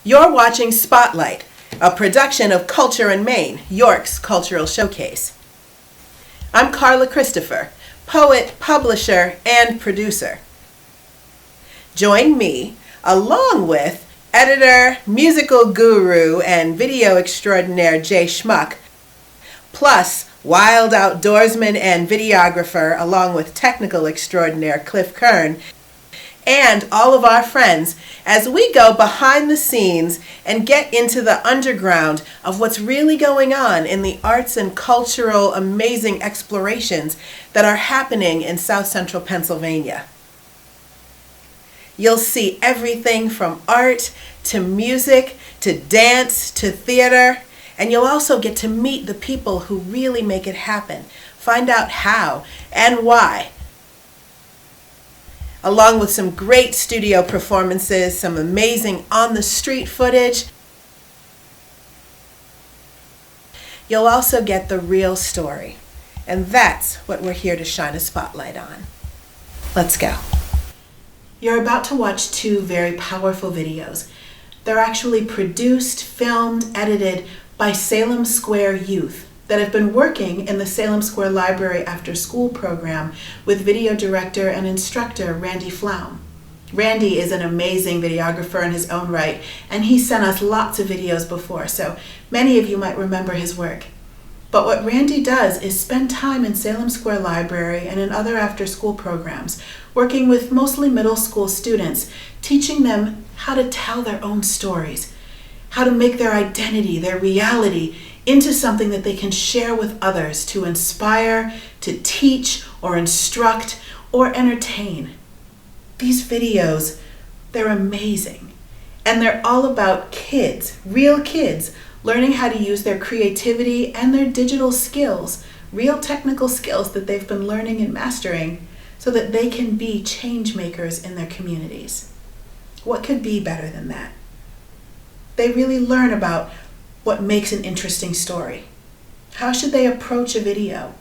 You're watching Spotlight, a production of Culture in Maine, York's cultural showcase. I'm Carla Christopher, poet, publisher, and producer. Join me, along with editor, musical guru, and video extraordinaire Jay Schmuck, plus wild outdoorsman and videographer, along with technical extraordinaire Cliff Kern, and all of our friends as we go behind the scenes and get into the underground of what's really going on in the arts and cultural amazing explorations that are happening in South Central Pennsylvania. You'll see everything from art to music to dance to theater, and you'll also get to meet the people who really make it happen, find out how and why, along with some great studio performances, some amazing on-the-street footage. You'll also get the real story, and that's what we're here to shine a spotlight on. Let's go. You're about to watch two very powerful videos. They're actually produced, filmed, edited by Salem Square youth that have been working in the Salem Square Library After School program with video director and instructor Randy Flaum. Randy is an amazing videographer in his own right, and he sent us lots of videos before, so many of you might remember his work. But what Randy does is spend time in Salem Square Library and in other after-school programs, working with mostly middle school students, teaching them how to tell their own stories, how to make their identity, their reality, into something that they can share with others to inspire, to teach, or instruct, or entertain. These videos, they're amazing. And they're all about kids, real kids, learning how to use their creativity and their digital skills, real technical skills that they've been learning and mastering, so that they can be change makers in their communities. What could be better than that? They really learn about what makes an interesting story. How should they approach a video?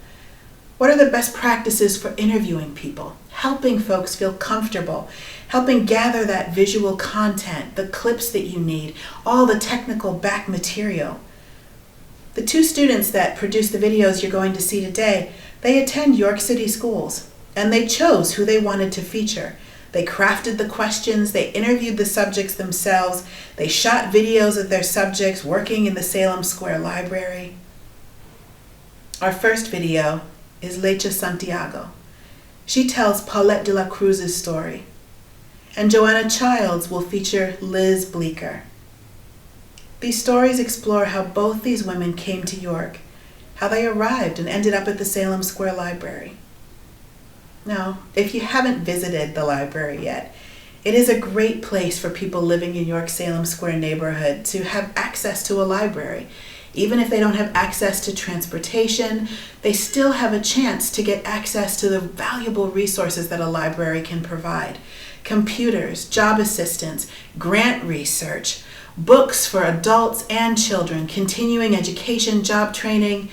What are the best practices for interviewing people, helping folks feel comfortable, helping gather that visual content, the clips that you need, all the technical back material? The two students that produce the videos you're going to see today, they attend York City schools, and they chose who they wanted to feature. They crafted the questions, they interviewed the subjects themselves, they shot videos of their subjects working in the Salem Square Library. Our first video is Lecha Santiago. She tells Paulette de la Cruz's story. And Joanna Childs will feature Liz Bleeker. These stories explore how both these women came to York, how they arrived and ended up at the Salem Square Library. Now, if you haven't visited the library yet, it is a great place for people living in York Salem Square neighborhood to have access to a library. Even if they don't have access to transportation, they still have a chance to get access to the valuable resources that a library can provide. Computers, job assistance, grant research, books for adults and children, continuing education, job training.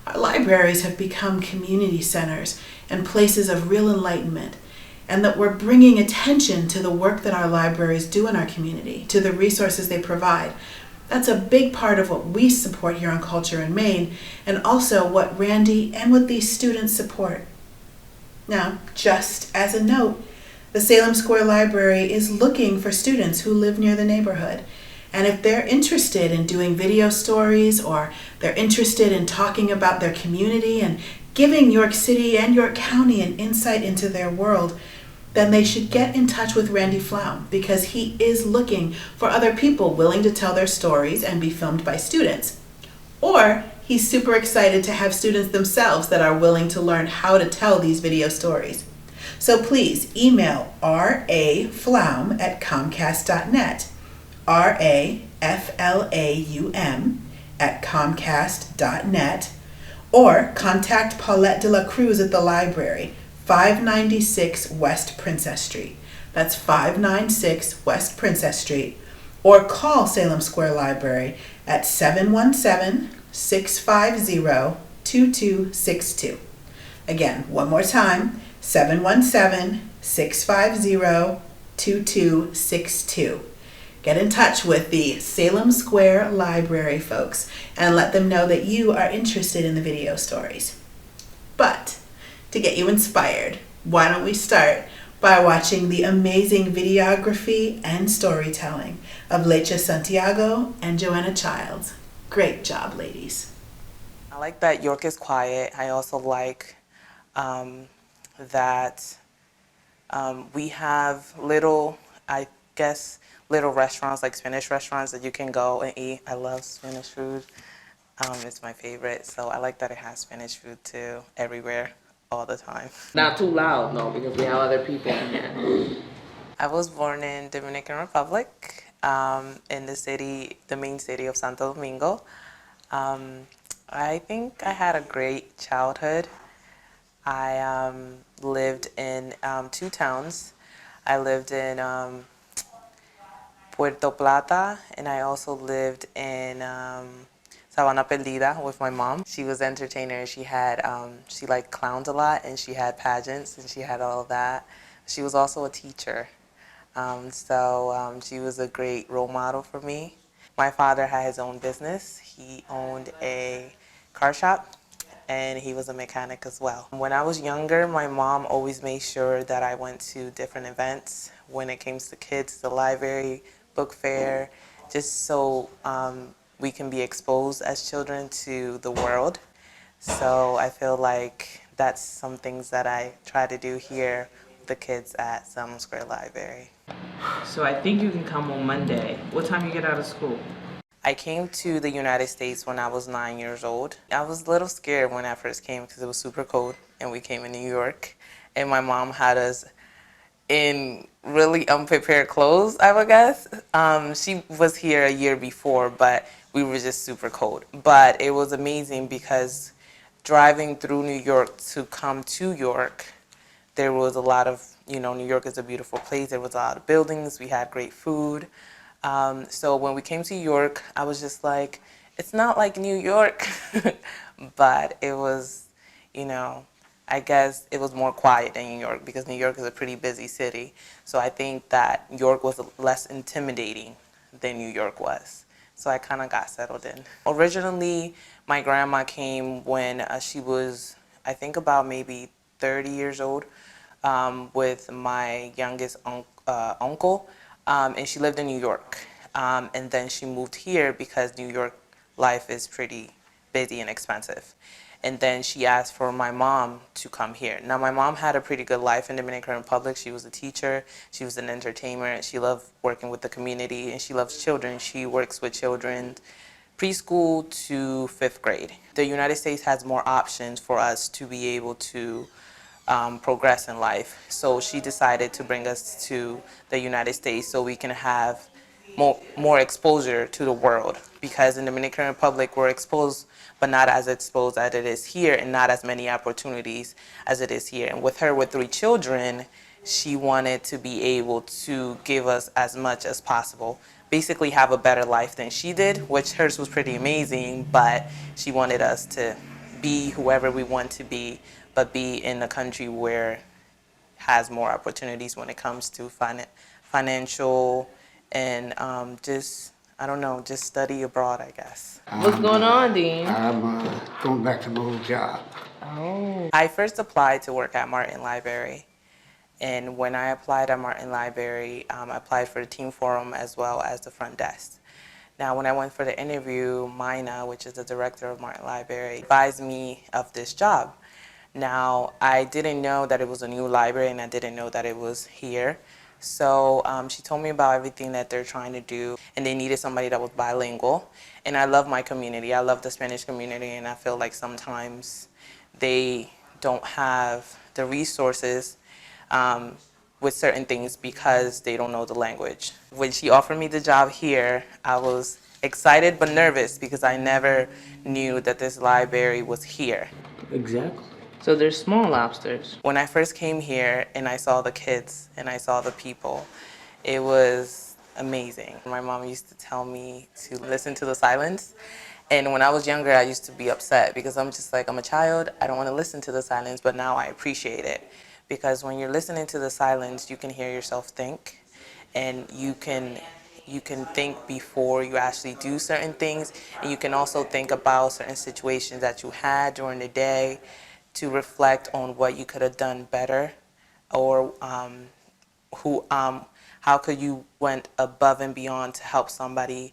Our libraries have become community centers and places of real enlightenment, and that we're bringing attention to the work that our libraries do in our community, to the resources they provide. That's a big part of what we support here on Culture in Maine, and also what Randy and what these students support. Now, just as a note, the Salem Square Library is looking for students who live near the neighborhood. And if they're interested in doing video stories, or they're interested in talking about their community and giving York City and York County an insight into their world, then they should get in touch with Randy Flaum, because he is looking for other people willing to tell their stories and be filmed by students. Or he's super excited to have students themselves that are willing to learn how to tell these video stories. So please email raflaum@comcast.net, raflaum@comcast.net, or contact Paulette de la Cruz at the library, 596 West Princess Street. That's 596 West Princess Street. Or call Salem Square Library at 717-650-2262. Again, one more time, 717-650-2262. Get in touch with the Salem Square Library folks and let them know that you are interested in the video stories. But to get you inspired, why don't we start by watching the amazing videography and storytelling of Lecha Santiago and Joanna Childs. Great job, ladies. I like that York is quiet. I also like that we have little, I guess, little restaurants, like Spanish restaurants that you can go and eat. I love Spanish food. It's my favorite. So I like that it has Spanish food too, everywhere, all the time. Not too loud, no, because we have other people in there. I was born in Dominican Republic, in the main city of Santo Domingo. I think I had a great childhood. I lived in two towns. I lived in Puerto Plata, and I also lived in Sabana Perdida with my mom. She was an entertainer. She had she liked clowns a lot, and she had pageants, and she had all of that. She was also a teacher, so she was a great role model for me. My father had his own business. He owned a car shop, and he was a mechanic as well. When I was younger, my mom always made sure that I went to different events when it came to kids, the library, book fair, just so we can be exposed as children to the world. So I feel like that's some things that I try to do here with the kids at Salem Square Library. So I think you can come on Monday. What time you get out of school? I came to the United States when I was 9 years old. I was a little scared when I first came because it was super cold, and we came in New York, and my mom had us in really unprepared clothes, I would guess. She was here a year before, but we were just super cold. But it was amazing because driving through New York to come to York, there was a lot of, New York is a beautiful place. There was a lot of buildings. We had great food. So when we came to York, I was just like, it's not like New York, but it was, I guess it was more quiet than New York because New York is a pretty busy city. So I think that York was less intimidating than New York was. So I kind of got settled in. Originally, my grandma came when she was, I think, about maybe 30 years old, with my youngest uncle, and she lived in New York. And then she moved here because New York life is pretty busy and expensive. And then she asked for my mom to come here. Now, my mom had a pretty good life in Dominican Republic. She was a teacher, she was an entertainer, she loved working with the community, and she loves children. She works with children preschool to 5th grade. The United States has more options for us to be able to progress in life. So she decided to bring us to the United States so we can have more exposure to the world, because in the Dominican Republic we're exposed, but not as exposed as it is here, and not as many opportunities as it is here. And with her with 3 children, she wanted to be able to give us as much as possible, basically have a better life than she did, which hers was pretty amazing, but she wanted us to be whoever we want to be, but be in a country where has more opportunities when it comes to financial and just, I don't know, just study abroad, I guess. What's going on, Dean? I'm going back to my old job. Oh. I first applied to work at Martin Library. And when I applied at Martin Library, I applied for the team forum as well as the front desk. Now, when I went for the interview, Mina, which is the director of Martin Library, advised me of this job. Now, I didn't know that it was a new library, and I didn't know that it was here. So she told me about everything that they're trying to do, and they needed somebody that was bilingual. And I love my community. I love the Spanish community, and I feel like sometimes they don't have the resources with certain things because they don't know the language. When she offered me the job here, I was excited but nervous because I never knew that this library was here. Exactly. So there's small lobsters. When I first came here and I saw the kids and I saw the people, it was amazing. My mom used to tell me to listen to the silence. And when I was younger, I used to be upset because I'm just like, I'm a child, I don't want to listen to the silence, but now I appreciate it. Because when you're listening to the silence, you can hear yourself think, and you can you can think before you actually do certain things, and you can also think about certain situations that you had during the day to reflect on what you could have done better, or who how could you went above and beyond to help somebody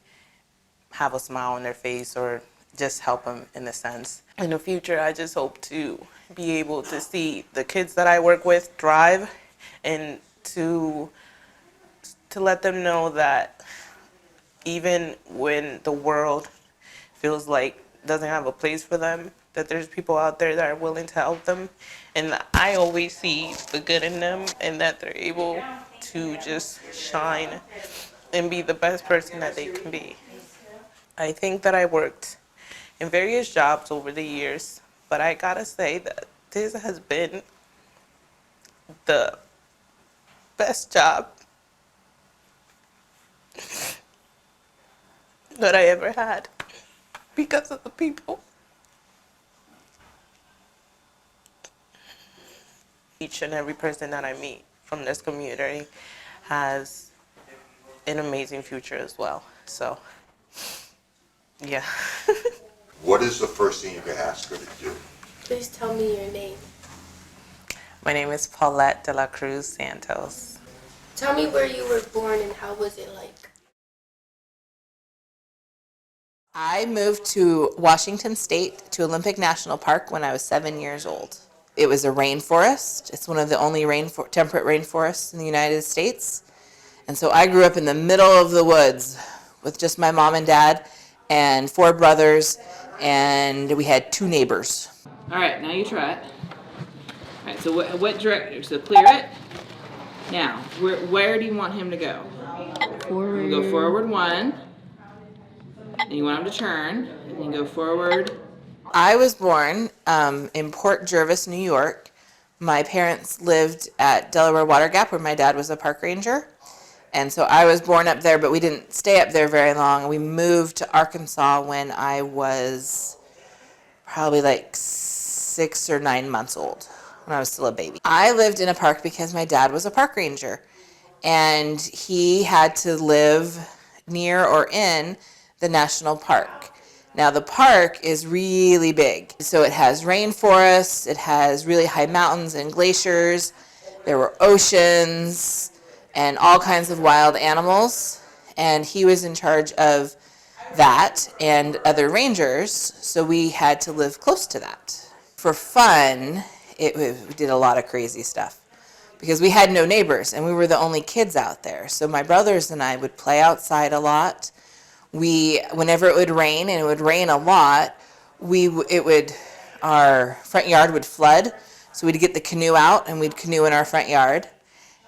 have a smile on their face, or just help them in a sense. In the future, I just hope to be able to see the kids that I work with thrive, and to let them know that even when the world feels like doesn't have a place for them, that there's people out there that are willing to help them. And I always see the good in them, and that they're able to just shine and be the best person that they can be. I think that I worked in various jobs over the years, but I gotta say that this has been the best job that I ever had, because of the people. Each and every person that I meet from this community has an amazing future as well. So, yeah. What is the first thing you can ask her to do? Please tell me your name. My name is Paulette de la Cruz Santos. Tell me where you were born and how was it like? I moved to Washington State to Olympic National Park when I was 7 years old. It was a rainforest. It's one of the only temperate rainforests in the United States. And so I grew up in the middle of the woods with just my mom and dad and 4 brothers, and we had 2 neighbors. All right, now you try it. All right, so what direction? So clear it. Now, where do you want him to go? Forward. You go forward 1. And you want him to turn, and then go forward. I was born in Port Jervis, New York. My parents lived at Delaware Water Gap, where my dad was a park ranger. And so I was born up there, but we didn't stay up there very long. We moved to Arkansas when I was probably like 6 or 9 months old, when I was still a baby. I lived in a park because my dad was a park ranger, and he had to live near or in the national park. Now the park is really big. So it has rainforests, it has really high mountains and glaciers, there were oceans, and all kinds of wild animals. And he was in charge of that and other rangers, so we had to live close to that. For fun, we did a lot of crazy stuff because we had no neighbors and we were the only kids out there. So my brothers and I would play outside a lot. Whenever it would rain, and it would rain a lot, our front yard would flood, so we'd get the canoe out and we'd canoe in our front yard.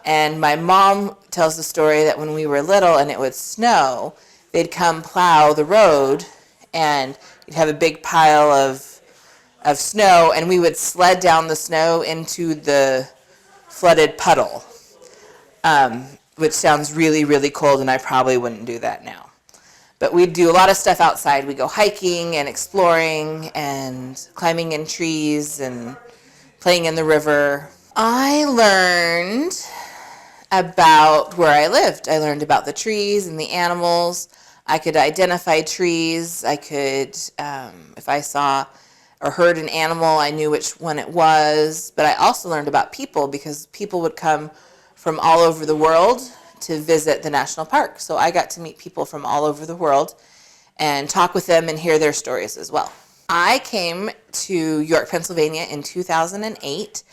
And my mom tells the story that when we were little and it would snow, they'd come plow the road, and you'd have a big pile of snow, and we would sled down the snow into the flooded puddle, which sounds really, really cold, and I probably wouldn't do that now. But we'd do a lot of stuff outside. We'd go hiking and exploring and climbing in trees and playing in the river. I learned about where I lived. I learned about the trees and the animals. I could identify trees. I could, if I saw or heard an animal, I knew which one it was. But I also learned about people, because people would come from all over the world to visit the national park. So I got to meet people from all over the world and talk with them and hear their stories as well. I came to York, Pennsylvania in 2008.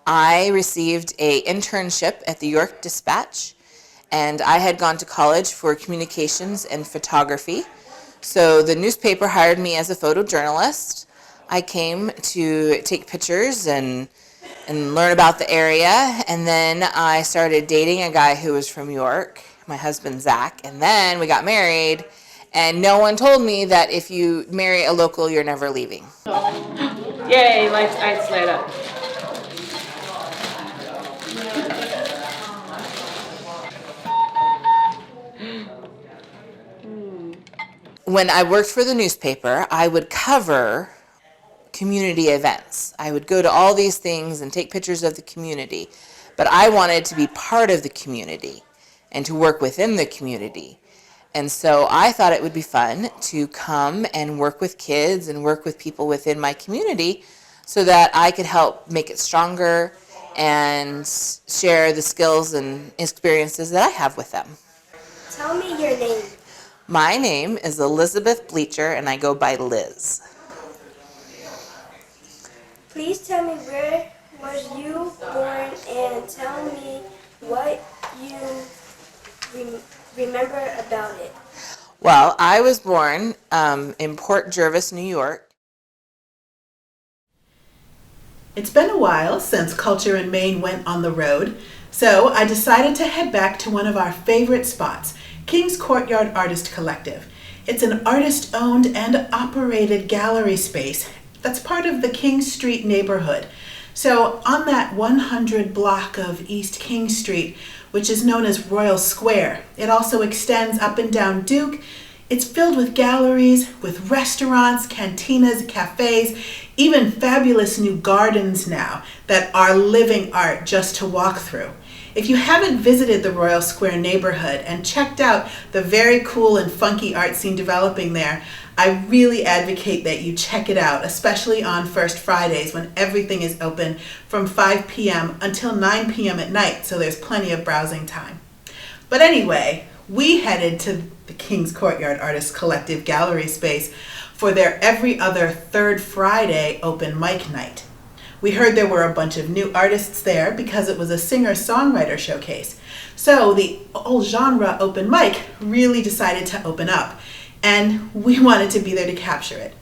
I received an internship at the York Dispatch, and I had gone to college for communications and photography. So the newspaper hired me as a photojournalist. I came to take pictures and learn about the area, and then I started dating a guy who was from York, my husband Zach, and then we got married, and no one told me that if you marry a local, you're never leaving. Yay, lights light up. When I worked for the newspaper, I would cover community events. I would go to all these things and take pictures of the community, but I wanted to be part of the community and to work within the community. And so I thought it would be fun to come and work with kids and work with people within my community so that I could help make it stronger and share the skills and experiences that I have with them. Tell me your name. My name is Elizabeth Bleacher, and I go by Liz. Please tell me where was you born and tell me what you remember about it. Well, I was born in Port Jervis, New York. It's been a while since Culture in Maine went on the road, so I decided to head back to one of our favorite spots, King's Courtyard Artist Collective. It's an artist-owned and operated gallery space that's part of the King Street neighborhood. So on that 100 block of East King Street, which is known as Royal Square, it also extends up and down Duke. It's filled with galleries, with restaurants, cantinas, cafes, even fabulous new gardens now that are living art just to walk through. If you haven't visited the Royal Square neighborhood and checked out the very cool and funky art scene developing there, I really advocate that you check it out, especially on First Fridays when everything is open from 5 p.m. until 9 p.m. at night, so there's plenty of browsing time. But anyway, we headed to the King's Courtyard Artists Collective Gallery space for their every other third Friday open mic night. We heard there were a bunch of new artists there because it was a singer-songwriter showcase. So the whole genre open mic really decided to open up, and we wanted to be there to capture it.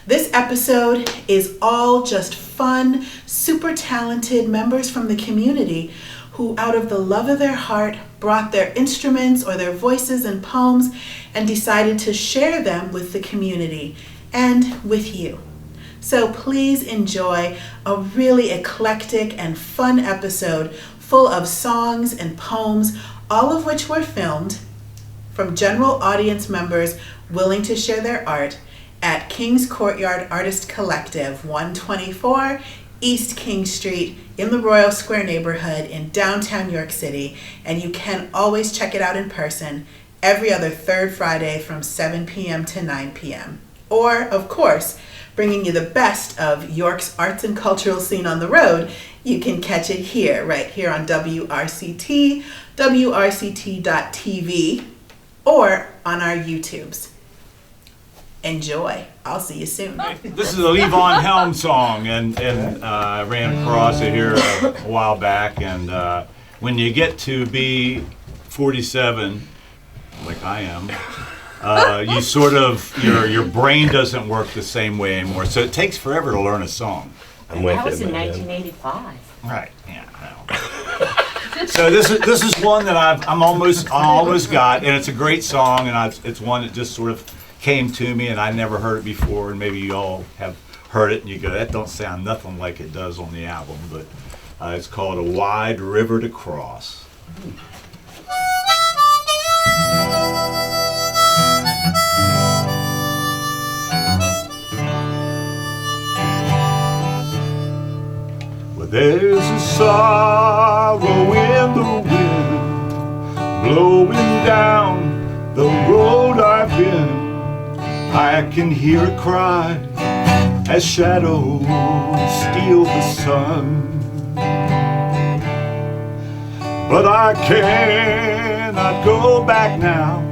This episode is all just fun, super talented members from the community who, out of the love of their heart, brought their instruments or their voices and poems and decided to share them with the community and with you. So please enjoy a really eclectic and fun episode full of songs and poems, all of which were filmed from general audience members willing to share their art at King's Courtyard Artist Collective, 124 East King Street in the Royal Square neighborhood in downtown York City. And you can always check it out in person every other third Friday from 7 p.m. to 9 p.m. Or, of course, bringing you the best of York's arts and cultural scene on the road, you can catch it here, right here on WRCT, WRCT.tv, or on our YouTubes. Enjoy. I'll see you soon. This is a Levon Helm song, and I ran across it here a while back, and when you get to be 47, like I am, you sort of, your brain doesn't work the same way anymore, so it takes forever to learn a song. That was in 1985. Right, yeah, I know. So this is one that I almost got, and it's a great song, and it's one that just sort of came to me, and I never heard it before, and maybe you all have heard it, and you go, that don't sound nothing like it does on the album, but it's called A Wide River to Cross. Well, there's a sorrow in the wind blowing down the road I've been. I can hear a cry as shadows steal the sun. But I cannot go back now.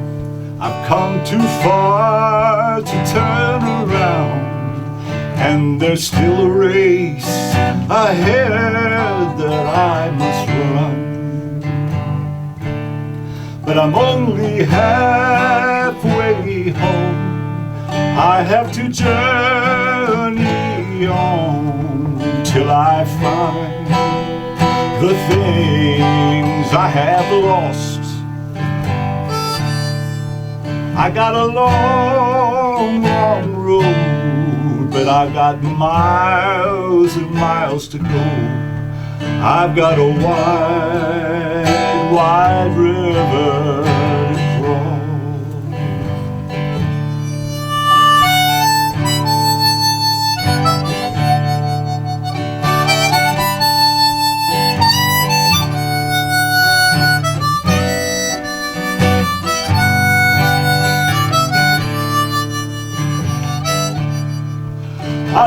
I've come too far to turn around. And there's still a race ahead that I must run. But I'm only halfway home. I have to journey on till I find the things I have lost. I got a long, long road, but I've got miles and miles to go. I've got a wide, wide river to cross.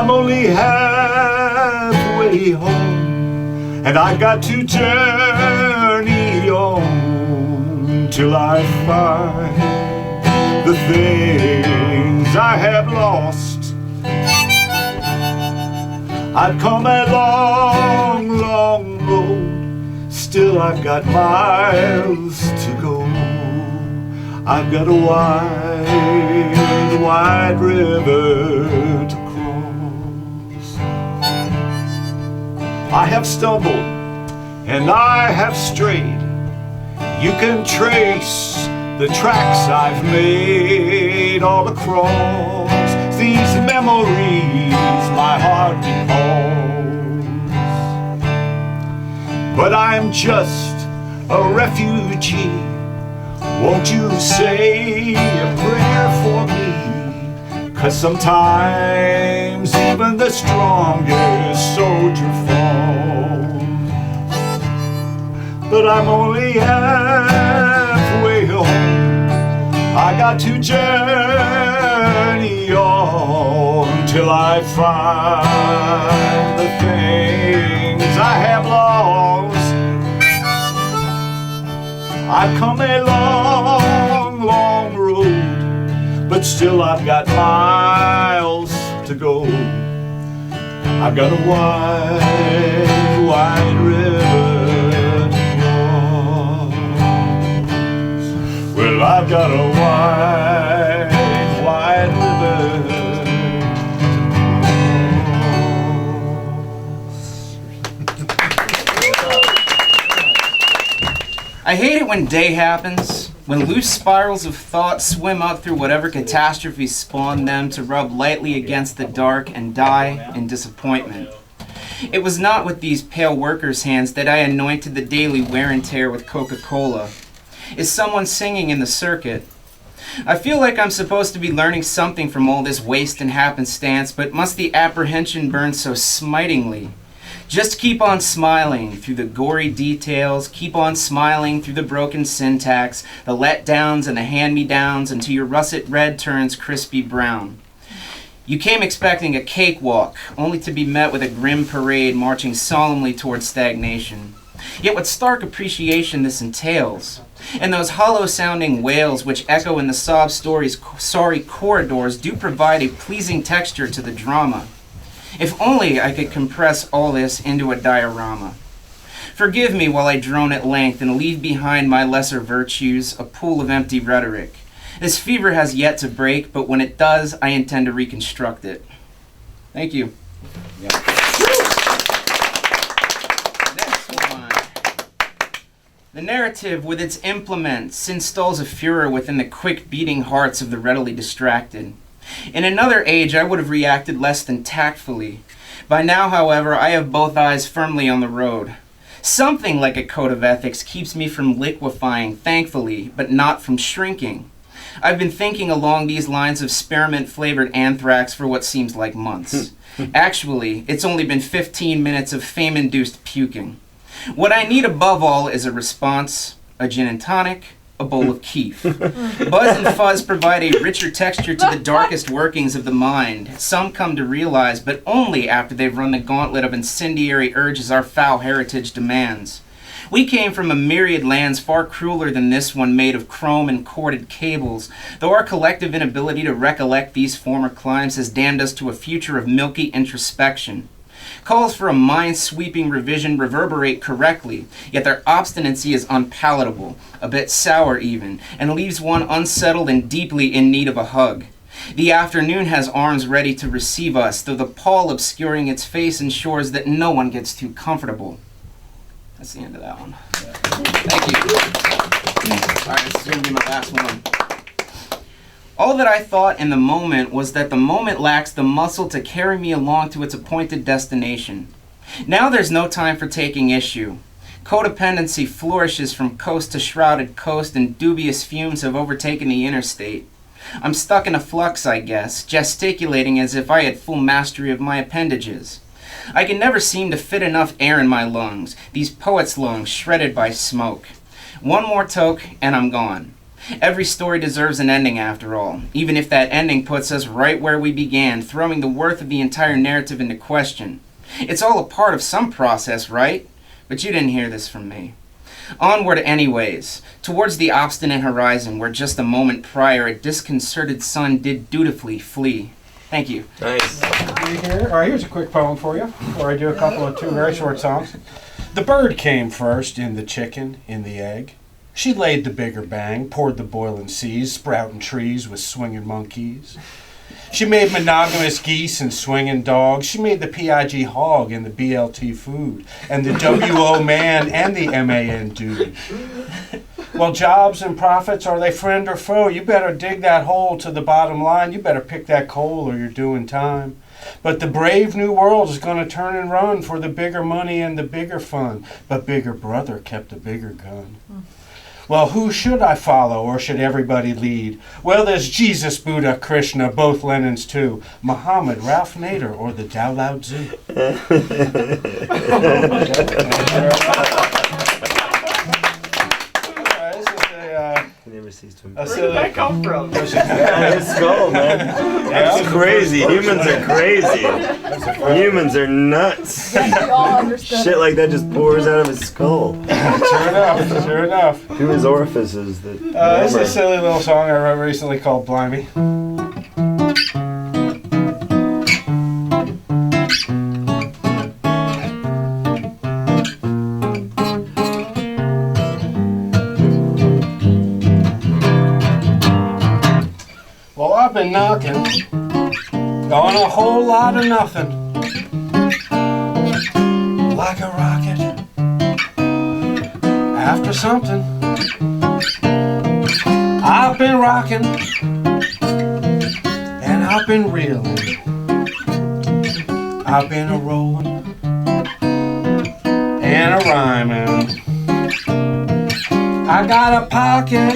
I'm only halfway home, and I've got to journey on till I find the things I have lost. I've come a long, long road, still I've got miles to go. I've got a wide, wide river to cross. I have stumbled and I have strayed. You can trace the tracks I've made all across these memories my heart recalls. But I'm just a refugee. Won't you say a prayer for me? 'Cause sometimes even the strongest soldier falls. But I'm only halfway home. I got to journey on till I find the things I have lost. I've come a long, long road, but still I've got miles to go. I've got a wide, wide river to cross. Well, I've got a wide, wide river to I hate it when day happens, when loose spirals of thought swim up through whatever catastrophes spawned them to rub lightly against the dark and die in disappointment. It was not with these pale workers' hands that I anointed the daily wear and tear with Coca-Cola. Is someone singing in the circuit? I feel like I'm supposed to be learning something from all this waste and happenstance, but must the apprehension burn so smitingly? Just keep on smiling through the gory details, keep on smiling through the broken syntax, the letdowns and the hand-me-downs until your russet red turns crispy brown. You came expecting a cakewalk, only to be met with a grim parade marching solemnly towards stagnation. Yet what stark appreciation this entails. And those hollow-sounding wails which echo in the sob story's sorry corridors do provide a pleasing texture to the drama. If only I could compress all this into a diorama. Forgive me while I drone at length and leave behind my lesser virtues, a pool of empty rhetoric. This fever has yet to break, but when it does, I intend to reconstruct it. Thank you. Yep. Next one. The narrative with its implements installs a furor within the quick beating hearts of the readily distracted. In another age, I would have reacted less than tactfully. By now, however, I have both eyes firmly on the road. Something like a code of ethics keeps me from liquefying, thankfully, but not from shrinking. I've been thinking along these lines of spearmint-flavored anthrax for what seems like months. Actually, it's only been 15 minutes of fame-induced puking. What I need above all is a response, a gin and tonic, a bowl of keef. Buzz and fuzz provide a richer texture to the darkest workings of the mind. Some come to realize, but only after they've run the gauntlet of incendiary urges our foul heritage demands. We came from a myriad lands far crueler than this one, made of chrome and corded cables, though our collective inability to recollect these former climes has damned us to a future of milky introspection. Calls for a mind-sweeping revision reverberate correctly, yet their obstinacy is unpalatable, a bit sour even, and leaves one unsettled and deeply in need of a hug. The afternoon has arms ready to receive us, though the pall obscuring its face ensures that no one gets too comfortable. That's the end of that one. Thank you. All right, this is going to be my last one. All that I thought in the moment was that the moment lacks the muscle to carry me along to its appointed destination. Now there's no time for taking issue. Codependency flourishes from coast to shrouded coast, and dubious fumes have overtaken the interstate. I'm stuck in a flux, I guess, gesticulating as if I had full mastery of my appendages. I can never seem to fit enough air in my lungs, these poets' lungs shredded by smoke. One more toke, and I'm gone. Every story deserves an ending after all, even if that ending puts us right where we began, throwing the worth of the entire narrative into question. It's all a part of some process, right? But you didn't hear this from me. Onward anyways, towards the obstinate horizon where just a moment prior a disconcerted sun did dutifully flee. Thank you. Nice. All right, here's a quick poem for you, before I do a couple of two very short songs. The bird came first, in the chicken, in the egg. She laid the bigger bang, poured the boiling seas, sprouting trees with swinging monkeys. She made monogamous geese and swinging dogs. She made the PIG hog and the BLT food, and the WO man and the MAN dude. Well, jobs and profits, are they friend or foe? You better dig that hole to the bottom line. You better pick that coal or you're doing time. But the brave new world is going to turn and run for the bigger money and the bigger fun. But bigger brother kept a bigger gun. Well, who should I follow, or should everybody lead? Well, there's Jesus, Buddha, Krishna, both Lenins too. Muhammad, Ralph Nader, or the Tao Lao Tzu. Where did that come from? His skull, man. That's crazy. Humans are crazy. Humans are nuts. Shit like that just pours out of his skull. Sure enough. Through his orifices. This is a silly little song I wrote recently called Blimey. I've been knocking on a whole lot of nothing, like a rocket after something. I've been rocking and I've been reeling. I've been a rolling and a rhyming. I got a pocket,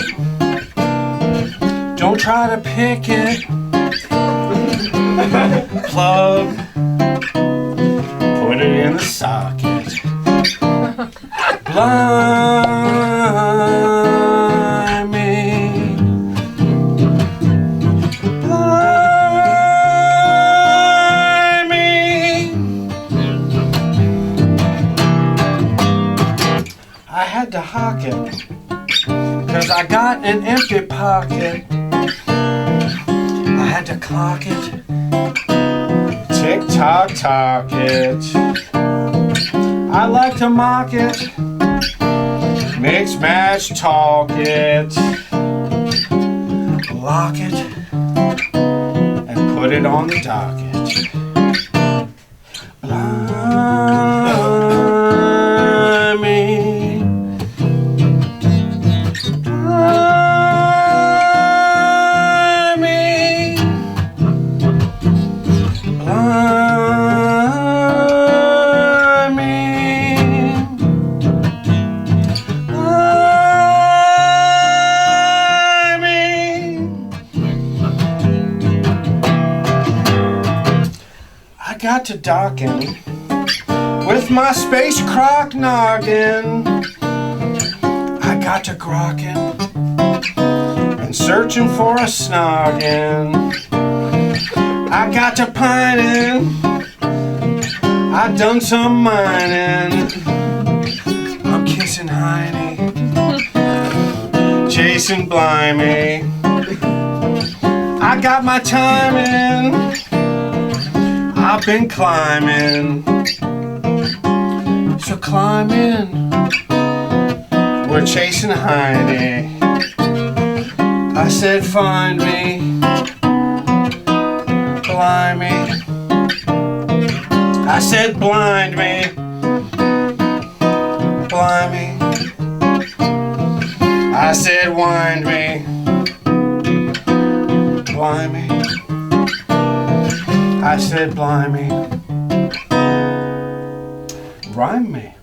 don't try to pick it. Plug, put it in the socket. Blimey, blimey. I had to hock it, 'cause I got an empty pocket. I had to clock it, tick tock tock it. I like to mock it, mix match talk it, lock it, and put it on the docket. Blimey, got to docking with my space crock noggin. I got to grokking and searching for a snoggin. I got to pining, I done some mining. I'm kissing Heine, chasing Blimey. I got my timing, I've been climbing, so climb in. We're chasing Heidi. I said, find me, blimey. I said, blind me, blimey. I said, wind me, blimey. I said, blimey, rhyme me.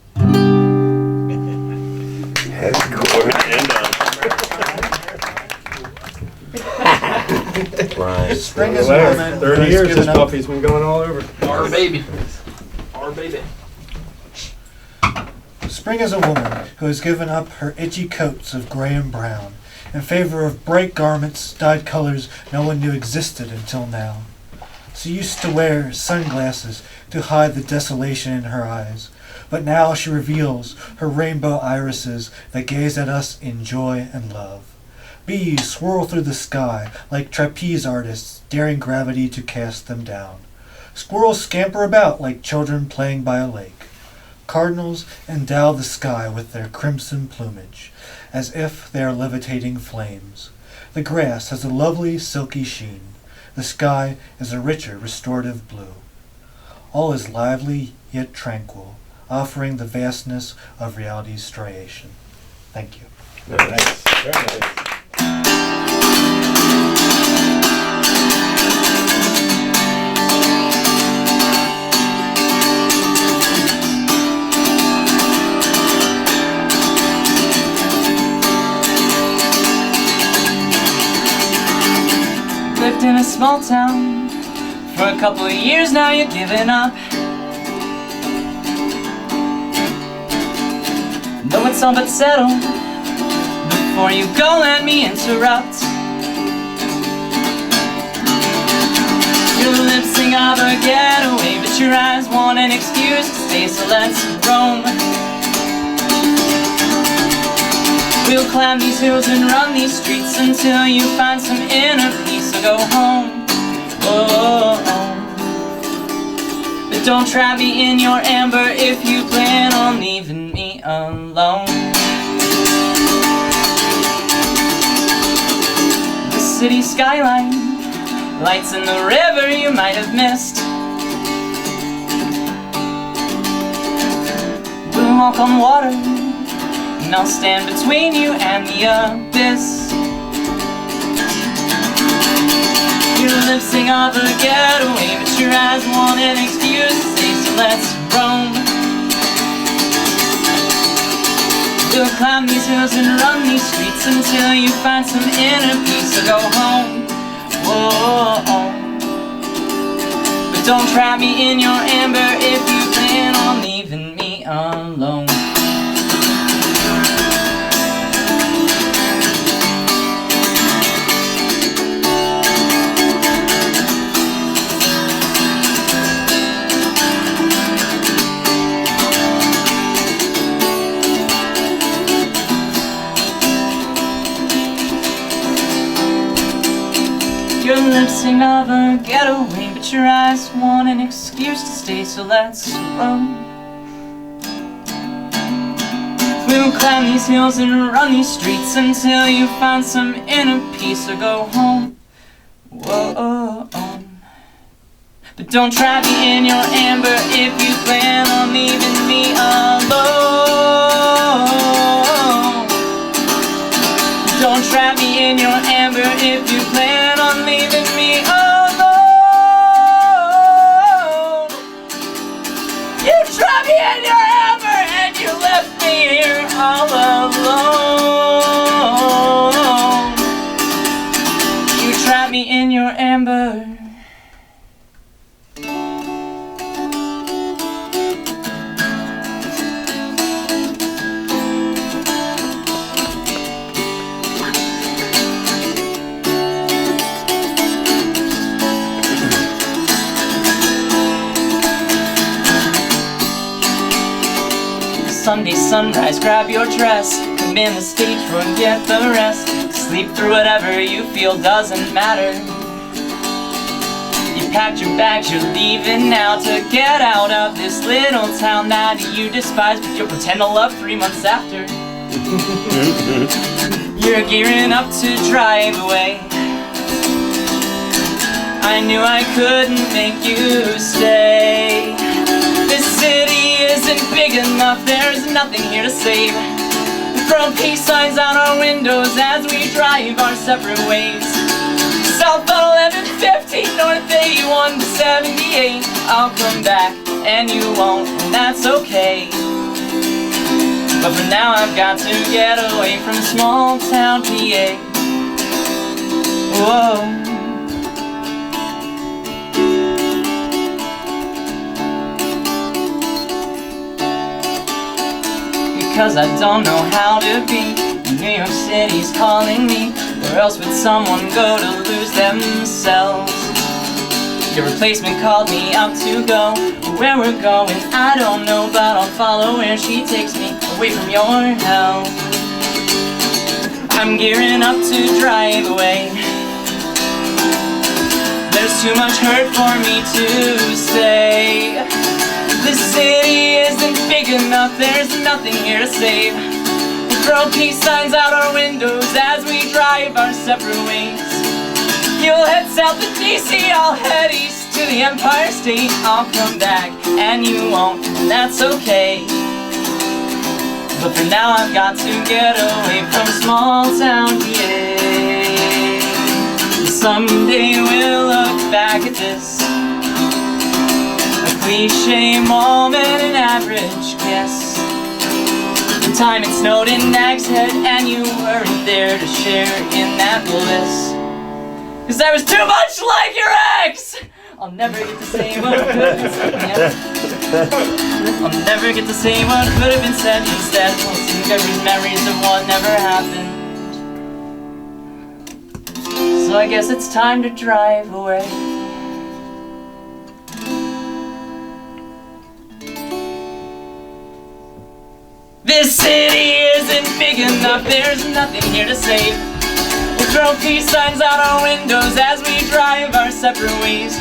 Spring is a woman. 30 years this puppy's been going all over. Our baby. Our baby. Spring is a woman who has given up her itchy coats of gray and brown in favor of bright garments, dyed colors no one knew existed until now. She used to wear sunglasses to hide the desolation in her eyes, but now she reveals her rainbow irises that gaze at us in joy and love. Bees swirl through the sky like trapeze artists daring gravity to cast them down. Squirrels scamper about like children playing by a lake. Cardinals endow the sky with their crimson plumage, as if they are levitating flames. The grass has a lovely silky sheen. The sky is a richer restorative blue. All is lively yet tranquil, offering the vastness of reality's striation. Thank you. Nice. Very nice. Lived in a small town for a couple of years now, you're giving up. Though it's all but settled, before you go let me interrupt. Your lips sing of a getaway, but your eyes want an excuse to stay, so let's roam. We'll climb these hills and run these streets until you find some inner peace, or go home. Oh, but don't trap me in your amber if you plan on leaving me alone. The city skyline, lights in the river you might have missed. We'll walk on water, and I'll stand between you and the abyss. Your lips sing of a getaway, but your eyes want an excuse to stay, so let's roam. We'll climb these hills and run these streets until you find some inner peace, or go home. Whoa. But don't trap me in your amber if you plan on leaving me alone. Your lips sing of a getaway, but your eyes want an excuse to stay, so let's roam. We'll climb these hills and run these streets until you find some inner peace, or go home. Whoa. But don't trap me in your amber if you plan on leaving me alone. Don't trap me in your amber if you plan on leaving me alone. You trapped me in your amber and you left me here all alone. You trapped me in your amber. Sunday sunrise, grab your dress, come in the stage, forget the rest. Sleep through whatever you feel, doesn't matter. You packed your bags, you're leaving now to get out of this little town that you despise, but you'll pretend to love 3 months after. You're gearing up to drive away. I knew I couldn't make you stay. This city isn't big enough, there's nothing here to save. Throw peace signs out our windows as we drive our separate ways. Southbound 1115, North 81 to 78. I'll come back and you won't, and that's okay. But for now I've got to get away from small town PA. Whoa. Because I don't know how to be New York City's calling me. Where else would someone go to lose themselves? Your replacement called me out to go. Where we're going, I don't know, but I'll follow where she takes me, away from your hell. I'm gearing up to drive away. There's too much hurt for me to say. This city isn't big enough, there's nothing here to save. We throw peace signs out our windows as we drive our separate ways. You'll head south to DC, I'll head east to the Empire State. I'll come back and you won't, and that's okay. But for now I've got to get away from small town PA. Someday we'll look back at this, a cliche moment, an average kiss. The time it snowed in Nag's Head and you weren't there to share in that bliss. 'Cause I was too much like your ex! I'll never get to say what could have been said, yeah. I'll never get to say what could have been said. Instead, I'll see every memories of what never happened. So I guess it's time to drive away. This city isn't big enough, there's nothing here to save. We'll throw peace signs out our windows as we drive our separate ways.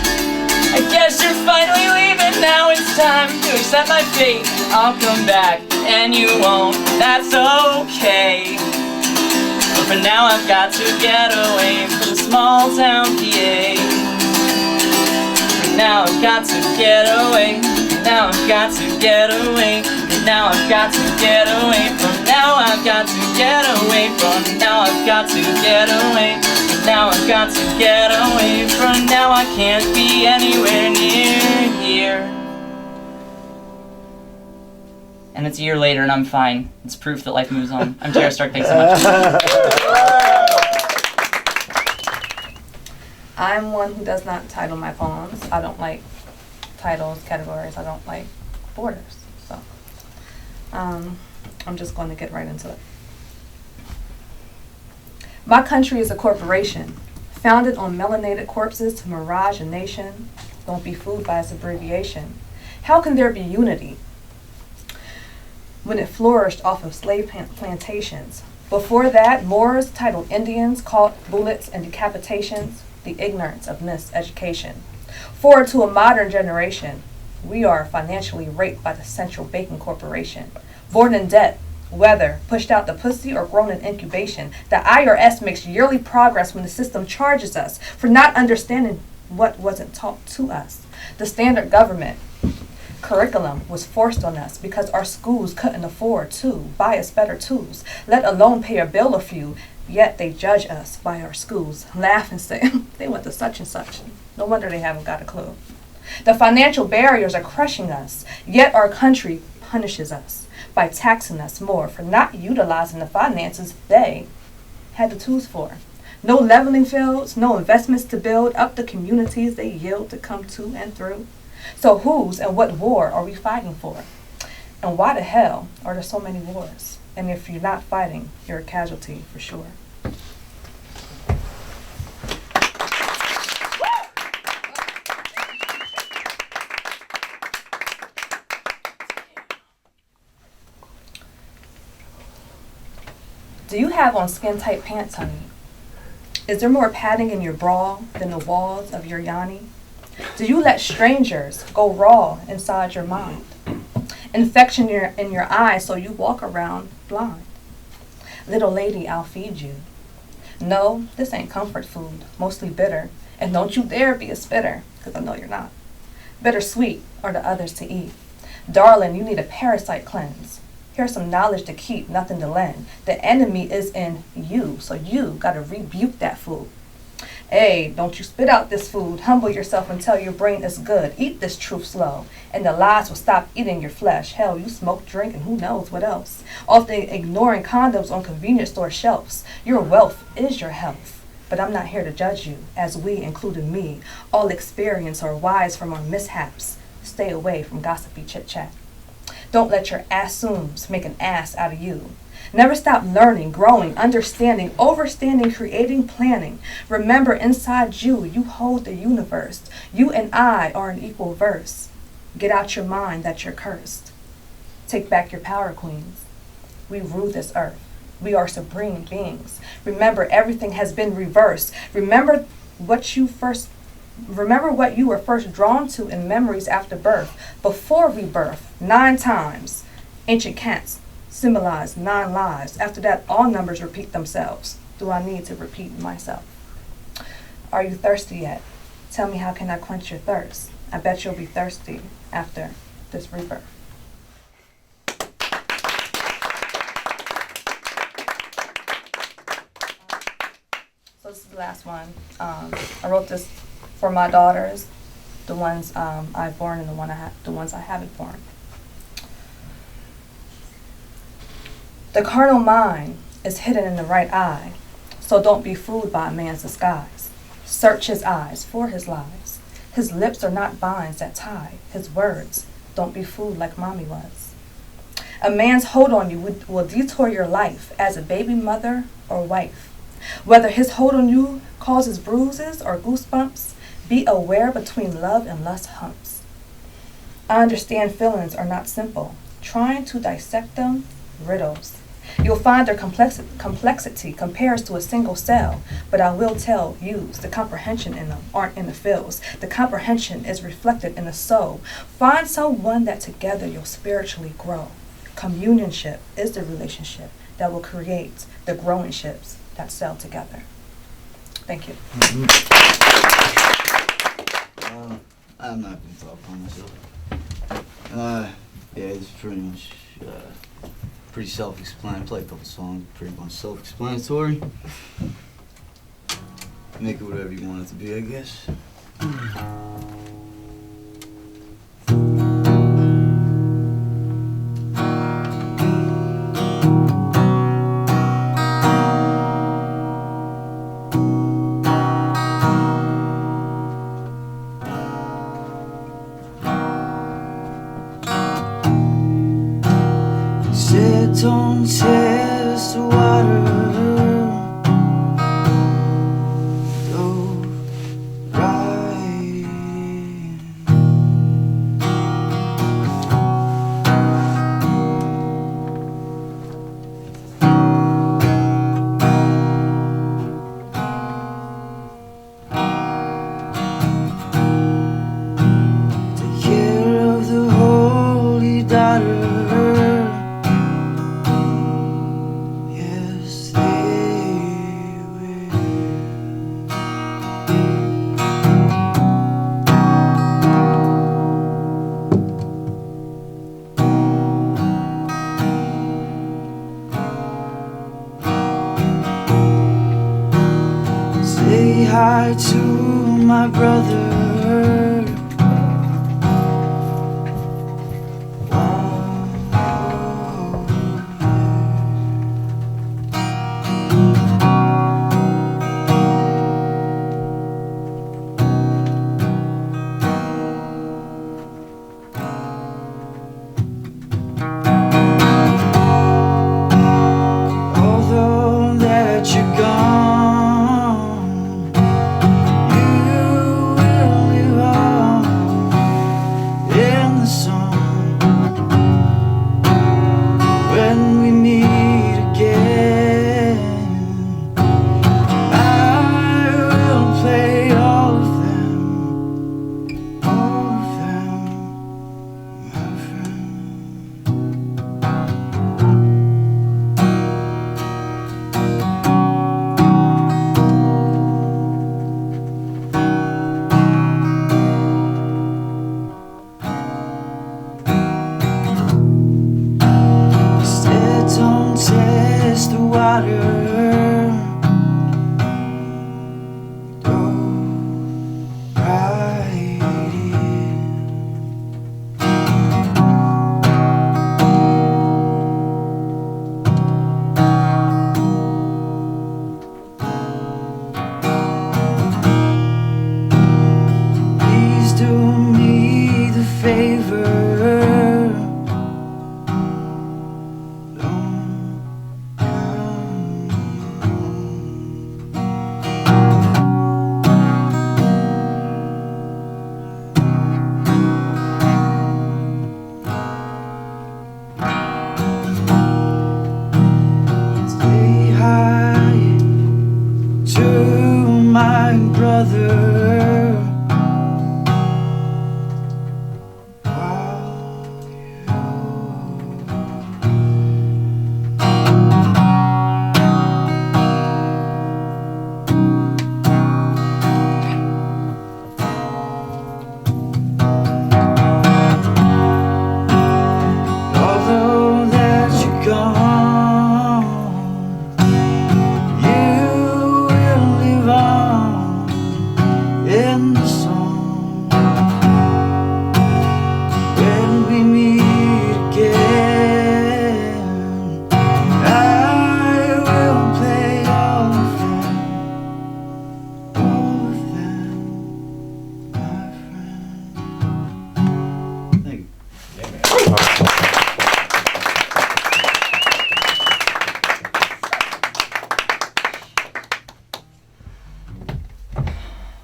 I guess you're finally leaving, now it's time to accept my fate. I'll come back and you won't, that's okay. But for now I've got to get away from small town PA. For now I've got to get away. For now I've got to get away. For now I've got to get away. From now I've got to get away. From now I've got to get away. For now I've got to get away. From now I can't be anywhere near here. And it's a year later and I'm fine. It's proof that life moves on. I'm Tara Stark, thanks so much. I'm one who does not title my poems. I don't like titles, categories. I don't like borders. So I'm just going to get right into it. My country is a corporation, founded on melanated corpses to mirage a nation. Don't be fooled by its abbreviation. How can there be unity when it flourished off of slave plantations? Before that, Moors titled Indians, caught bullets and decapitations, the ignorance of miseducation. Forward to a modern generation, we are financially raped by the Central Banking Corporation. Born in debt, whether pushed out the pussy or grown in incubation, the IRS makes yearly progress when the system charges us for not understanding what wasn't taught to us. The standard government curriculum was forced on us because our schools couldn't afford to buy us better tools, let alone pay a bill a few, yet they judge us by our schools, laugh and say, they went to such and such. No wonder they haven't got a clue. The financial barriers are crushing us, yet our country punishes us by taxing us more for not utilizing the finances they had the tools for. No leveling fields, no investments to build up the communities they yield to come to and through. So whose and what war are we fighting for? And why the hell are there so many wars? And if you're not fighting, you're a casualty for sure. Do you have on skin-tight pants, honey? Is there more padding in your bra than the walls of your yanni? Do you let strangers go raw inside your mind? Infection in your eyes so you walk around blind. Little lady, I'll feed you. No, this ain't comfort food, mostly bitter. And don't you dare be a spitter, because I know you're not. Bittersweet are the others to eat. Darling, you need a parasite cleanse. Here's some knowledge to keep, nothing to lend. The enemy is in you, so you gotta rebuke that fool. Hey, don't you spit out this food. Humble yourself and tell your brain it's good. Eat this truth slow, and the lies will stop eating your flesh. Hell, you smoke, drink, and who knows what else. Often ignoring condoms on convenience store shelves. Your wealth is your health. But I'm not here to judge you, as we, including me, all experience or wise from our mishaps. Stay away from gossipy chit-chat. Don't let your assumes make an ass out of you. Never stop learning, growing, understanding, overstanding, creating, planning. Remember, inside you, you hold the universe. You and I are an equal verse. Get out your mind that you're cursed. Take back your power, queens. We rule this earth. We are supreme beings. Remember, everything has been reversed. Remember what you were first drawn to in memories after birth. Before rebirth, 9 times. Ancient cats symbolize 9 lives. After that, all numbers repeat themselves. Do I need to repeat myself? Are you thirsty yet? Tell me, how can I quench your thirst? I bet you'll be thirsty after this rebirth. So this is the last one. I wrote this for my daughters, the ones I've born and the ones I haven't born. The carnal mind is hidden in the right eye, so don't be fooled by a man's disguise. Search his eyes for his lies. His lips are not binds that tie his words. Don't be fooled like mommy was. A man's hold on you will detour your life as a baby mother or wife. Whether his hold on you causes bruises or goosebumps, be aware between love and lust humps. I understand feelings are not simple. Trying to dissect them, riddles. You'll find their complexity compares to a single cell, but I will tell you the comprehension in them aren't in the feels. The comprehension is reflected in the soul. Find someone that together you'll spiritually grow. Communionship is the relationship that will create the growing ships that sail together. Thank you. I'm not going to talk for myself. Yeah, it's pretty much pretty self-explanatory. Play a couple songs, pretty much self-explanatory. Make it whatever you want it to be, I guess. Don't test the water, go right. Take care of the holy daughter. Say hi to my brother. Although that you're gone, you will live on. Although that you're gone, you will live on in the song. When we meet again, I will play all of them, my friend. Thank you.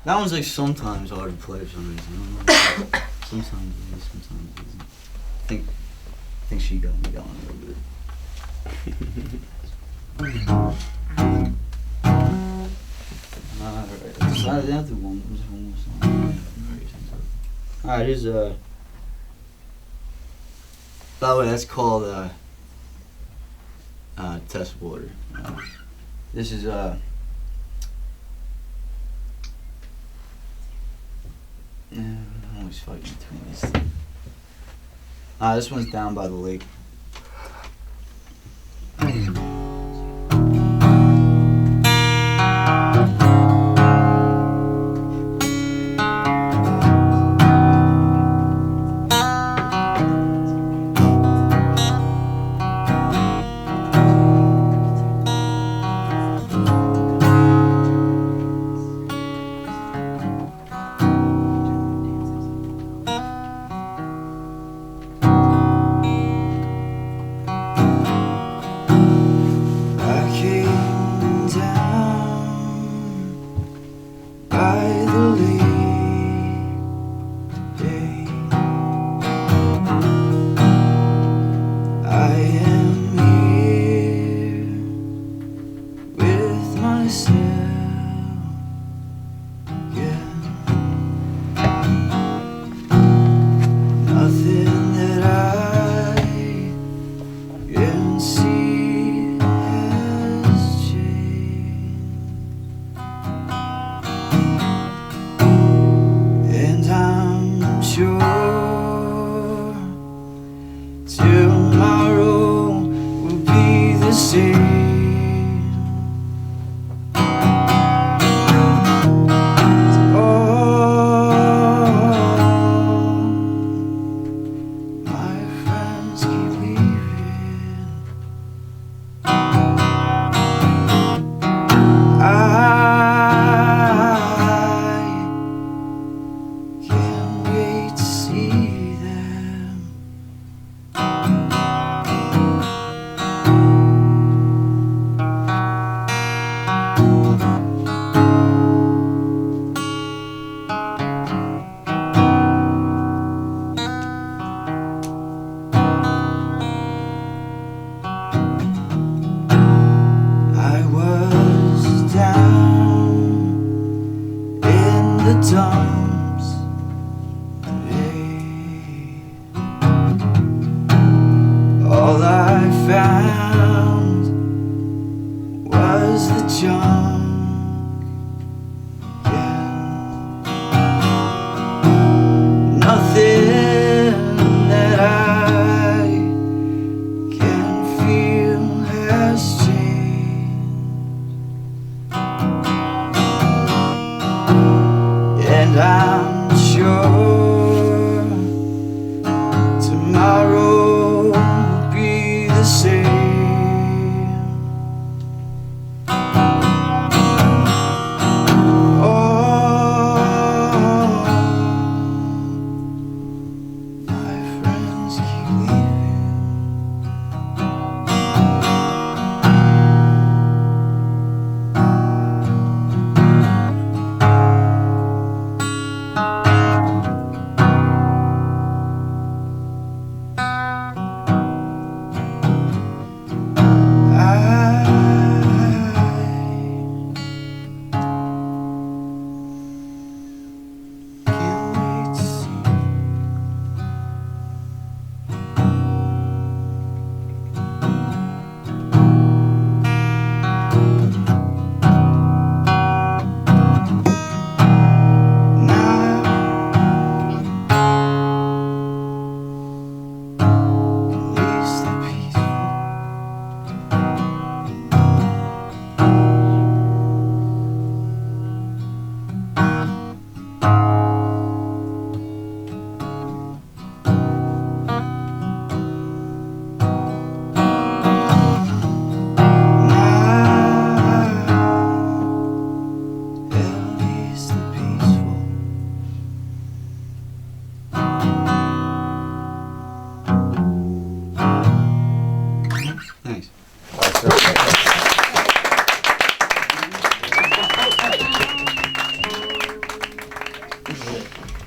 That one's like sometimes hard to play for some reason. I don't know. Sometimes it is, sometimes it isn't. I think she got me going a little bit. Alright, I decided to do one more song. Alright, here's by the way, that's called Test Water. This is I'm always fighting between these things. This one's Down by the Lake.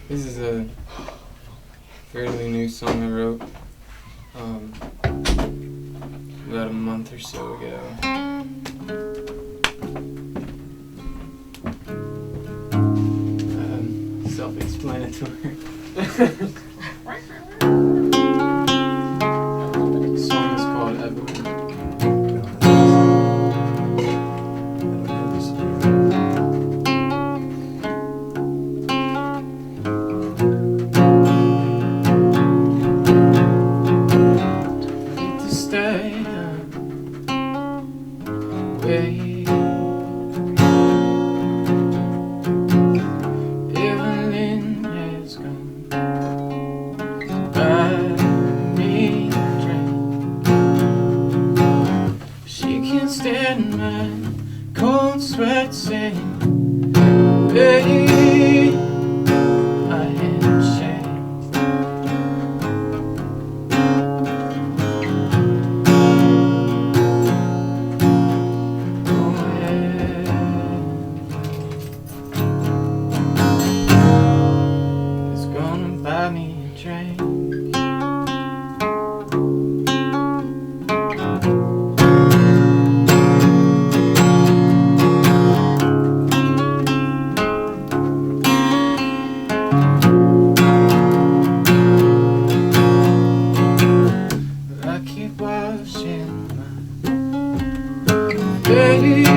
This is a fairly new song I wrote about a month or so ago. Self-explanatory. The song is called Evelyn. To stay away. Evelyn has gone by me drink. She can't stand my cold sweat saying, babe, I handshake. It's gonna buy me a drink. I keep washing my face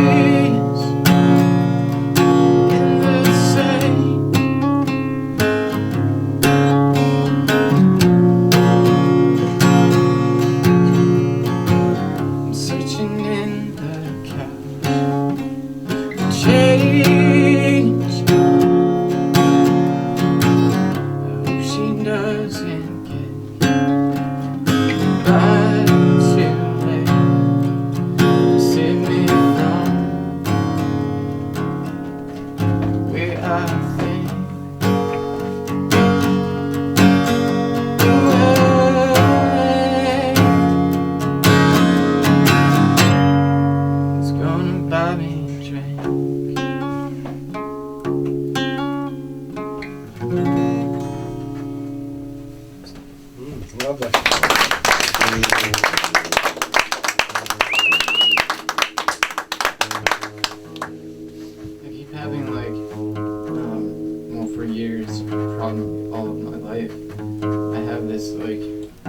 in the same. I'm searching in the couch for change. I hope she doesn't get by too late to save me from where I think it's gonna buy me a drink. Lovely. I keep having well, for years, probably all of my life, I have this I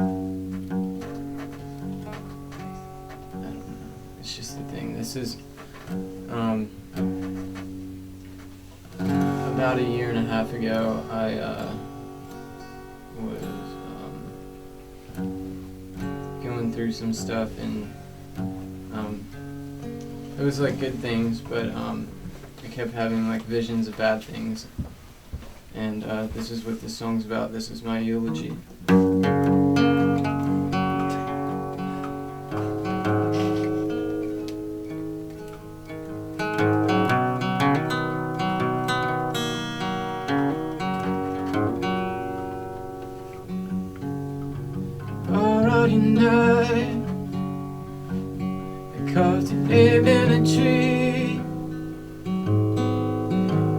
don't know, it's just a thing. This is about a year and a half ago, I was going through some stuff, and it was like good things, but I kept having like visions of bad things, and this is what this song's about. This is my eulogy. Already night, I carved your name in a tree.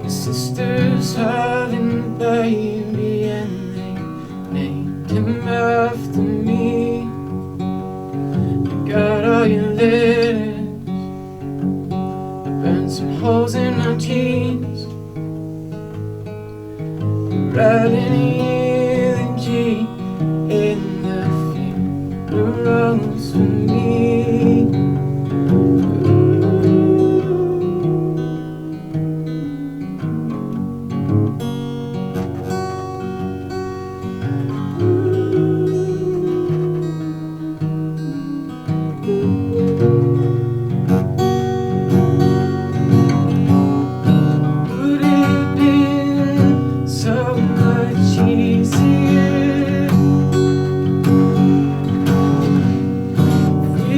Your sisters having a baby and they named him after me. I got all your letters, I burned some holes in my jeans. Writing a eulogy in the funerals for me. Would it have been so much easier if we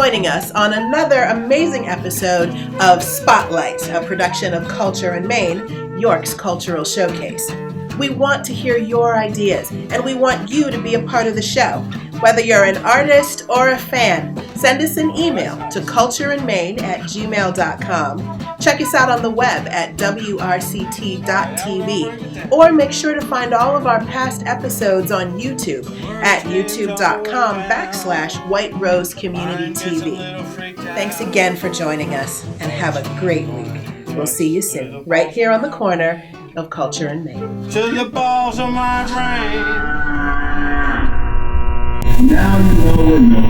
joining us on another amazing episode of Spotlight, a production of Culture in Maine, York's cultural showcase. We want to hear your ideas, and we want you to be a part of the show. Whether you're an artist or a fan, send us an email to cultureinmaine@gmail.com. Check us out on the web at wrct.tv, or make sure to find all of our past episodes on YouTube at youtube.com/White Rose Community TV. Thanks again for joining us, and have a great week. We'll see you soon, right here on the corner of Culture in Maine. To the balls of my brain. Now you know